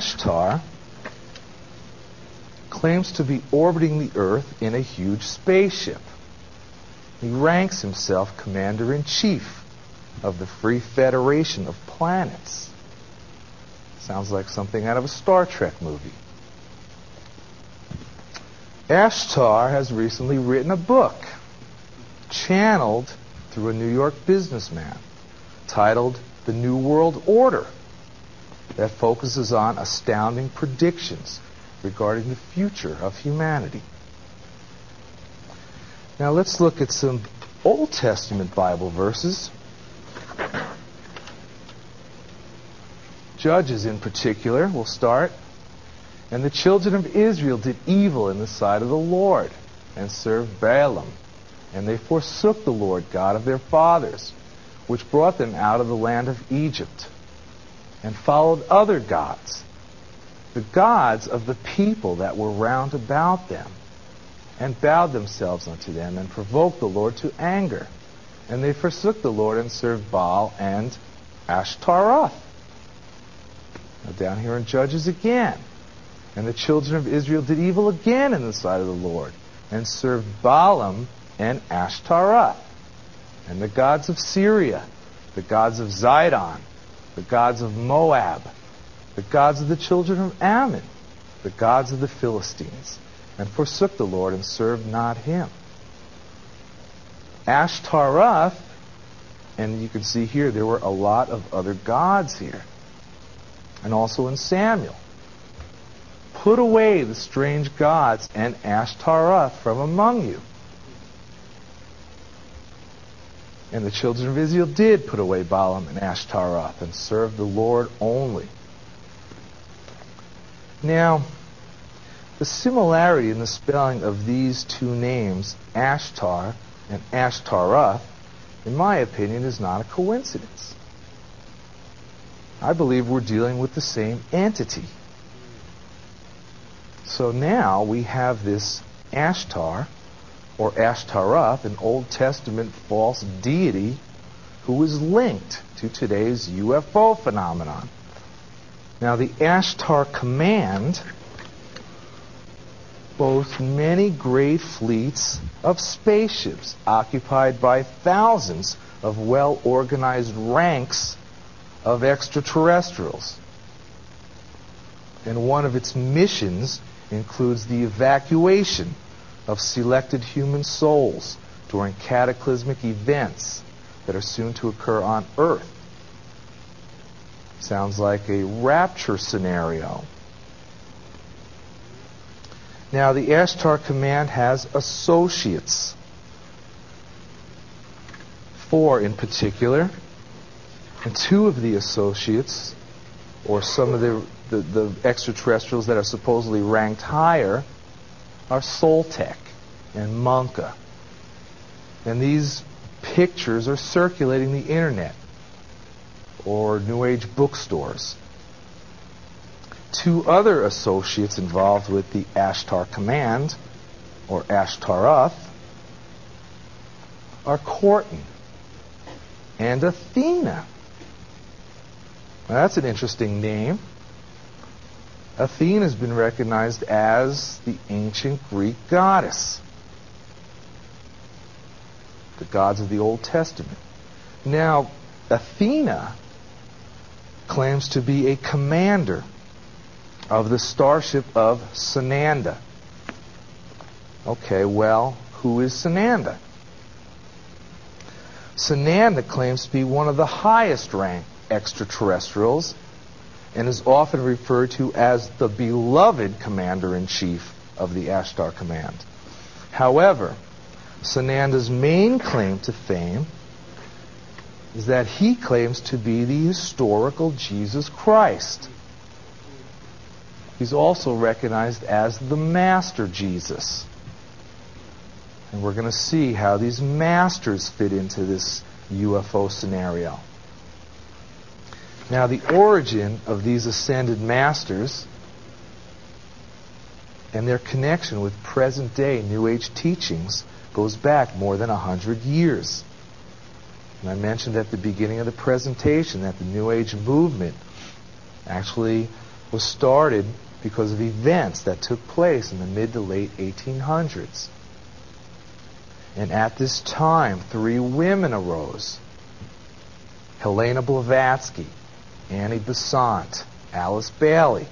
Ashtar claims to be orbiting the Earth in a huge spaceship. He ranks himself Commander-in-Chief of the Free Federation of Planets. Sounds like something out of a Star Trek movie. Ashtar has recently written a book, channeled through a New York businessman, titled The New World Order, that focuses on astounding predictions regarding the future of humanity. Now let's look at some Old Testament Bible verses. Judges in particular, we'll start. And the children of Israel did evil in the sight of the Lord, and served Baalim. And they forsook the Lord God of their fathers, which brought them out of the land of Egypt, and followed other gods, the gods of the people that were round about them, and bowed themselves unto them, and provoked the Lord to anger. And they forsook the Lord, and served Baal and Ashtaroth. Now down here in Judges again. And the children of Israel did evil again in the sight of the Lord, and served Baalim and Ashtaroth, and the gods of Syria, the gods of Zidon, the gods of Moab, the gods of the children of Ammon, the gods of the Philistines, and forsook the Lord and served not him. Ashtaroth, and you can see here there were a lot of other gods here, and also in Samuel. Put away the strange gods and Ashtaroth from among you. And the children of Israel did put away Baalim and Ashtaroth and served the Lord only. Now, the similarity in the spelling of these two names, Ashtar and Ashtaroth, in my opinion, is not a coincidence. I believe we're dealing with the same entity. So now we have this Ashtar, or Ashtaroth, an Old Testament false deity who is linked to today's UFO phenomenon. Now the Ashtar command boasts many great fleets of spaceships occupied by thousands of well-organized ranks of extraterrestrials. And one of its missions includes the evacuation of selected human souls during cataclysmic events that are soon to occur on Earth. Sounds like a rapture scenario. Now, the Ashtar command has associates. 4 in particular. And 2 of the associates, or some of the extraterrestrials that are supposedly ranked higher, are Soltec and Monka. And these pictures are circulating the internet or New Age bookstores. 2 other associates involved with the Ashtar command, or Ashtaroth, are Corton and Athena. Now that's an interesting name. Athena has been recognized as the ancient Greek goddess, the gods of the Old Testament. Now, Athena claims to be a commander of the starship of Sananda. Okay, well, who is Sananda? Sananda claims to be one of the highest ranked extraterrestrials and is often referred to as the beloved commander-in-chief of the Ashtar command. However, Sananda's main claim to fame is that he claims to be the historical Jesus Christ. He's also recognized as the Master Jesus. And we're going to see how these masters fit into this UFO scenario. Now, the origin of these ascended masters and their connection with present-day New Age teachings goes back more than 100 years. And I mentioned at the beginning of the presentation that the New Age movement actually was started because of events that took place in the mid to late 1800s. And at this time, 3 women arose: Helena Blavatsky, Annie Besant, Alice Bailey.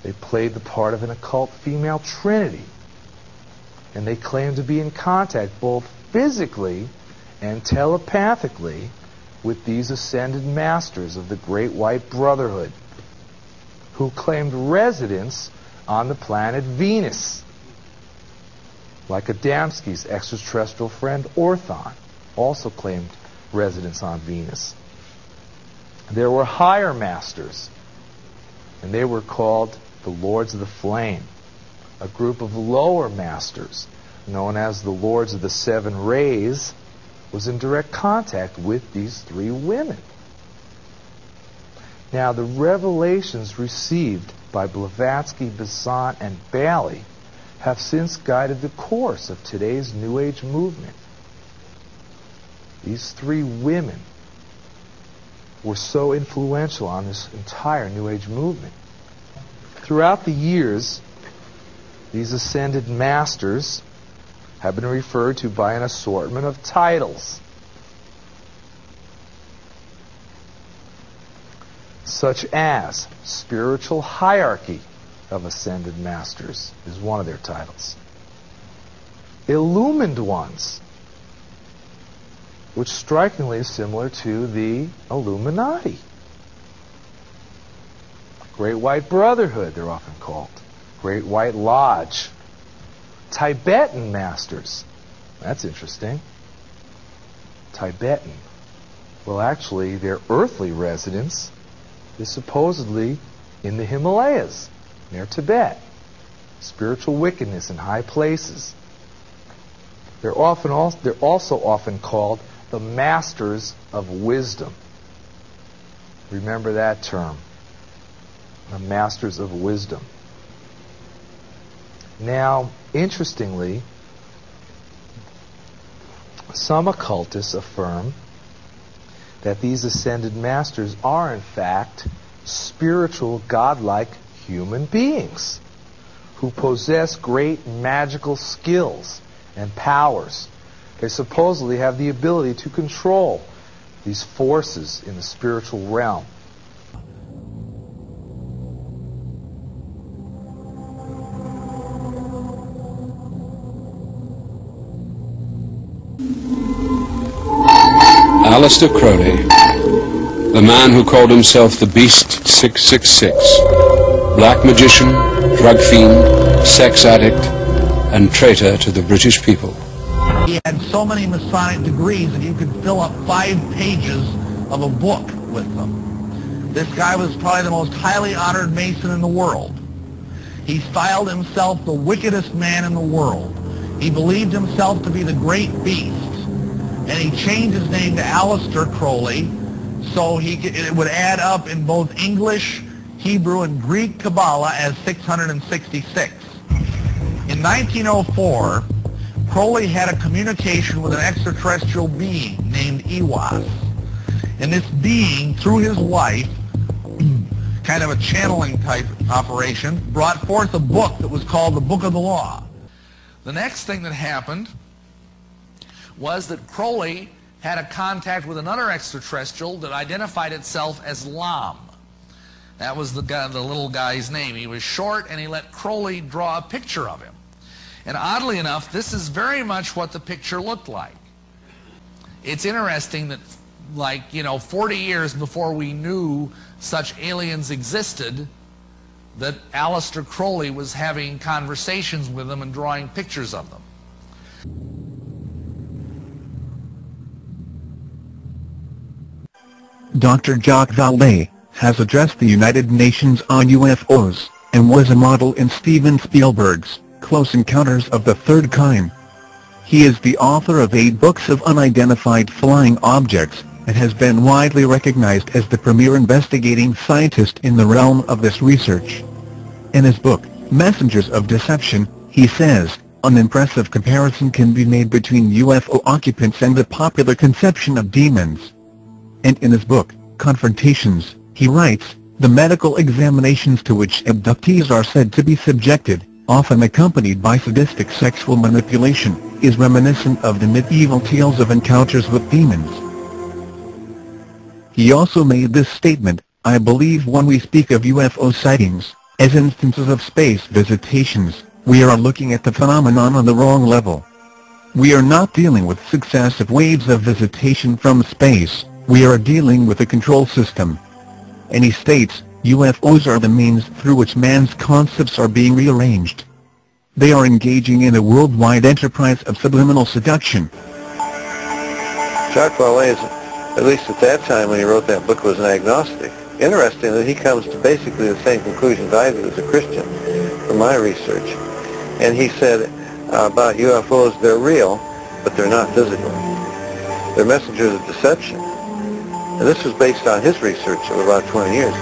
They played the part of an occult female trinity, and they claimed to be in contact both physically and telepathically with these ascended masters of the Great White Brotherhood, who claimed residence on the planet Venus, like Adamski's extraterrestrial friend Orthon also claimed residence on Venus. There were higher masters, and they were called the Lords of the Flame. A group of lower masters, known as the Lords of the Seven Rays, was in direct contact with these 3 women. Now, the revelations received by Blavatsky, Besant, and Bailey have since guided the course of today's New Age movement. These 3 women were so influential on this entire New Age movement. Throughout the years, these ascended masters have been referred to by an assortment of titles, such as spiritual hierarchy of ascended masters is one of their titles. Illumined ones, which strikingly is similar to the Illuminati. Great White Brotherhood, they're often called. Great White Lodge. Tibetan masters. That's interesting. Tibetan. Well, actually, their earthly residence is supposedly in the Himalayas, near Tibet. Spiritual wickedness in high places. They're also often called the Masters of Wisdom. Remember that term. The Masters of Wisdom. Now, interestingly, some occultists affirm that these ascended masters are, in fact, spiritual, godlike human beings who possess great magical skills and powers. They supposedly have the ability to control these forces in the spiritual realm. Aleister Crowley, the man who called himself the Beast 666, black magician, drug fiend, sex addict, and traitor to the British people. He had so many Masonic degrees that you could fill up 5 pages of a book with them. This guy was probably the most highly honored Mason in the world. He styled himself the wickedest man in the world. He believed himself to be the great beast. And he changed his name to Aleister Crowley, so it would add up in both English, Hebrew, and Greek Kabbalah as 666. In 1904, Crowley had a communication with an extraterrestrial being named EWAS. And this being, through his wife, kind of a channeling type operation, brought forth a book that was called the Book of the Law. The next thing that happened was that Crowley had a contact with another extraterrestrial that identified itself as Lam. That was the little guy's name. He was short, and he let Crowley draw a picture of him. And oddly enough, this is very much what the picture looked like. It's interesting that, 40 years before we knew such aliens existed, that Aleister Crowley was having conversations with them and drawing pictures of them. Dr. Jacques Vallée has addressed the United Nations on UFOs, and was a model in Steven Spielberg's Close Encounters of the Third Kind. He is the author of 8 books of unidentified flying objects, and has been widely recognized as the premier investigating scientist in the realm of this research. In his book, Messengers of Deception, he says, an impressive comparison can be made between UFO occupants and the popular conception of demons. And in his book, Confrontations, he writes, The medical examinations to which abductees are said to be subjected, often accompanied by sadistic sexual manipulation, is reminiscent of the medieval tales of encounters with demons. He also made this statement: "I believe when we speak of UFO sightings, as instances of space visitations, we are looking at the phenomenon on the wrong level. We are not dealing with successive waves of visitation from space, we are dealing with a control system." And he states, UFOs are the means through which man's concepts are being rearranged. They are engaging in a worldwide enterprise of subliminal seduction. Jacques Vallée, at least at that time when he wrote that book, was an agnostic. Interesting that he comes to basically the same conclusions I do as a Christian from my research. And he said about UFOs, they're real, but they're not physical. They're messengers of deception. And this was based on his research of about 20 years.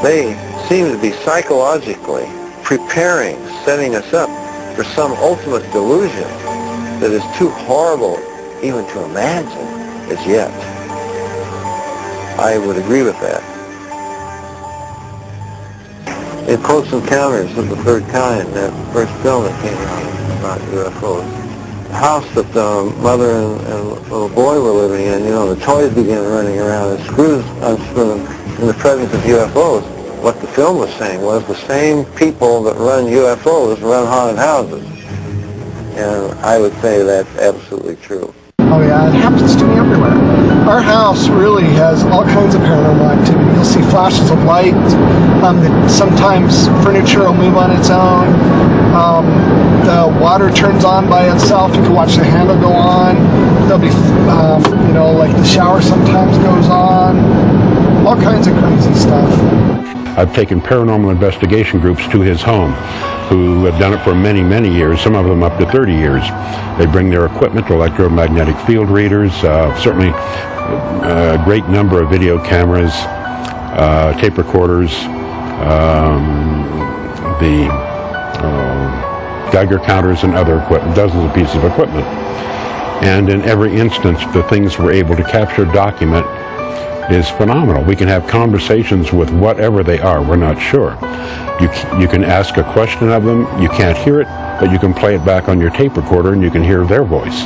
They seem to be psychologically preparing, setting us up for some ultimate delusion that is too horrible even to imagine as yet. I would agree with that. In Close Encounters of the Third Kind, that first film that came out about UFOs, the house that the mother and little boy were living in, the toys began running around and screws unscrewing in the presence of UFOs. What the film was saying was the same people that run UFOs run haunted houses. And I would say that's absolutely true. Oh yeah, it happens to me everywhere. Our house really has all kinds of paranormal activity. You'll see flashes of light. Sometimes furniture will move on its own. The water turns on by itself. You can watch the handle go on. There'll be, like the shower sometimes goes on. All kinds of crazy stuff. I've taken paranormal investigation groups to his home who have done it for many, many years, some of them up to 30 years. They bring their equipment, electromagnetic field readers, certainly a great number of video cameras, tape recorders, the Geiger counters and other equipment, dozens of pieces of equipment. And in every instance, the things we're able to capture, document, is phenomenal. We can have conversations with whatever they are. We're not sure. You can ask a question of them. You can't hear it, but you can play it back on your tape recorder and you can hear their voice.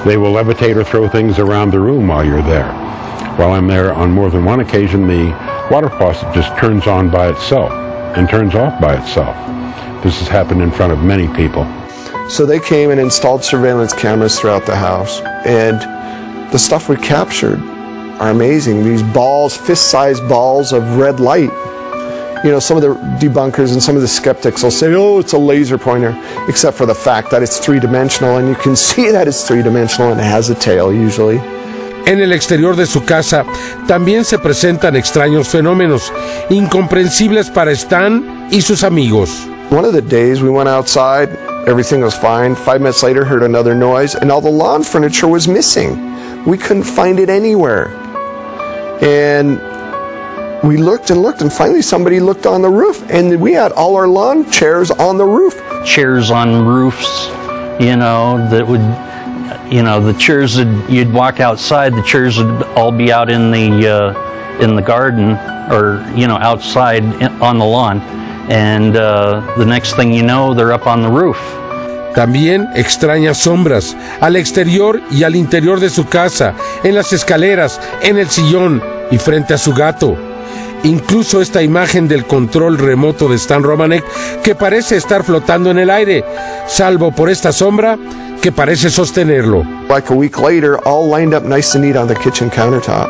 They will levitate or throw things around the room while you're there. While I'm there on more than one occasion, the water faucet just turns on by itself and turns off by itself. This has happened in front of many people. So they came and installed surveillance cameras throughout the house, and the stuff we captured are amazing. These balls, fist-sized balls of red light. Some of the debunkers and some of the skeptics will say, oh, it's a laser pointer, except for the fact that it's three-dimensional, and you can see that it's three-dimensional and it has a tail usually. En el exterior de su casa también se presentan extraños fenómenos, incomprensibles para Stan y sus amigos. One of the days we went outside, everything was fine. 5 minutes later, heard another noise, and all the lawn furniture was missing. We couldn't find it anywhere. And we looked and looked, and finally somebody looked on the roof, and we had all our lawn chairs on the roof. Chairs on roofs, that would, the chairs that you'd walk outside, the chairs would all be out in the garden, or, outside on the lawn. And the next thing you know, they're up on the roof. También extrañas sombras al exterior y al interior de su casa, en las escaleras, en el sillón y frente a su gato. Incluso esta imagen del control remoto de Stan Romanek, que parece estar flotando en el aire, salvo por esta sombra que parece sostenerlo. Like a week later, all lined up nice and neat on the kitchen countertop.